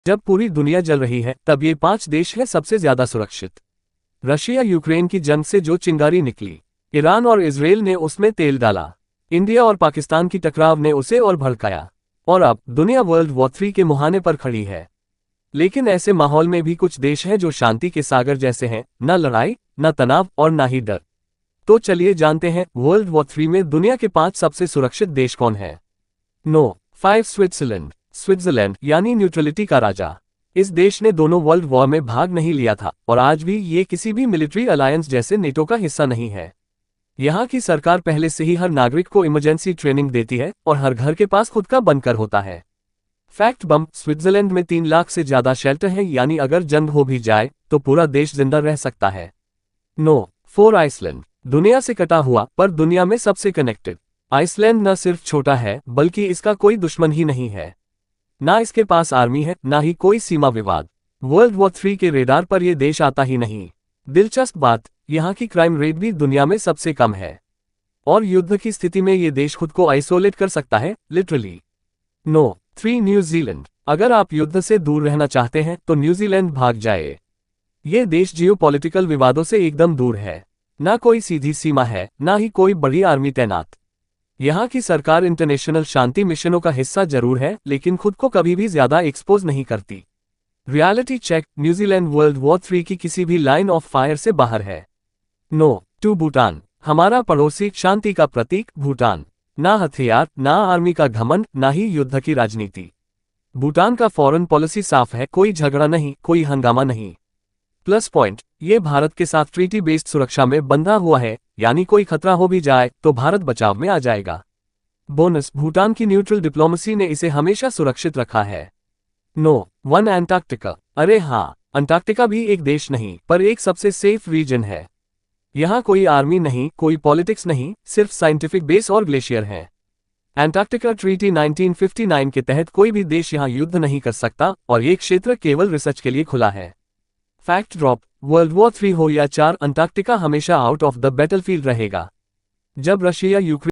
जब पूरी दुनिया जल रही है तब ये 5 देश है सबसे ज्यादा सुरक्षित। रशिया यूक्रेन की जंग से जो चिंगारी निकली, ईरान और इजराइल ने उसमें तेल डाला। इंडिया और पाकिस्तान की टकराव ने उसे और भड़काया। और अब दुनिया वर्ल्ड वॉर 3 के मुहाने पर खड़ी है। लेकिन ऐसे माहौल में भी कुछ देश हैं जो शांति के सागर जैसे हैं, न लड़ाई, न तनाव और न ही डर। तो चलिए जानते हैं वर्ल्ड वॉर 3 में दुनिया के 5 सबसे सुरक्षित देश कौन है। No 5 Switzerland. स्विट्जरलैंड यानी न्यूट्रलिटी का राजा। इस देश ने दोनों वर्ल्ड वॉर में भाग नहीं लिया था और आज भी ये किसी भी मिलिट्री अलायंस जैसे नेटो का हिस्सा नहीं है। यहाँ की सरकार पहले से ही हर नागरिक को इमरजेंसी ट्रेनिंग देती है और हर घर के पास खुद का बंकर होता है। फैक्ट बम, स्विट्जरलैंड में 3 लाख से ज्यादा शेल्टर है, यानी अगर जंग हो भी जाए तो पूरा देश जिंदा रह सकता है। No 4 Iceland. दुनिया से कटा हुआ पर दुनिया में सबसे कनेक्टेड। आइसलैंड न सिर्फ छोटा है बल्कि इसका कोई दुश्मन ही नहीं है। ना इसके पास आर्मी है, ना ही कोई सीमा विवाद। वर्ल्ड वॉर 3 के रेडार पर यह देश आता ही नहीं। दिलचस्प बात, यहाँ की क्राइम रेट भी दुनिया में सबसे कम है। और युद्ध की स्थिति में ये देश खुद को आइसोलेट कर सकता है, लिटरली। No 3 New Zealand. अगर आप युद्ध से दूर रहना चाहते हैं तो न्यूजीलैंड भाग जाए। ये देश जियोपॉलिटिकल विवादों से एकदम दूर है। ना कोई सीधी सीमा है, ना ही कोई बड़ी आर्मी तैनात। यहाँ की सरकार इंटरनेशनल शांति मिशनों का हिस्सा जरूर है, लेकिन खुद को कभी भी ज्यादा एक्सपोज नहीं करती। रियलिटी चेक, न्यूजीलैंड वर्ल्ड वॉर 3 की किसी भी लाइन ऑफ फायर से बाहर है। नो 2 भूटान। हमारा पड़ोसी, शांति का प्रतीक भूटान। ना हथियार, ना आर्मी का घमंड, ना ही युद्ध की राजनीति। भूटान का फॉरेन पॉलिसी साफ है, कोई झगड़ा नहीं, कोई हंगामा नहीं। प्लस पॉइंट, ये भारत के साथ ट्रीटी बेस्ड सुरक्षा में बंधा हुआ है, यानी कोई खतरा हो भी जाए तो भारत बचाव में आ जाएगा। बोनस, भूटान की न्यूट्रल डिप्लोमेसी ने इसे हमेशा सुरक्षित रखा है। No 1 Antarctica. अरे हाँ, अंटार्कटिका भी एक देश नहीं पर एक सबसे सेफ रीजन है। यहाँ कोई आर्मी नहीं, कोई पॉलिटिक्स नहीं, सिर्फ साइंटिफिक बेस और ग्लेशियर हैं। अंटार्कटिका ट्रीटी 1959 के तहत कोई भी देश यहाँ युद्ध नहीं कर सकता और ये क्षेत्र केवल रिसर्च के लिए खुला है। फैक्ट ड्रॉप, वर्ल्ड वॉर 3 हो या 4, अंटार्कटिका हमेशा आउट ऑफ द बैटलफील्ड रहेगा। जब रशिया यूक्रेन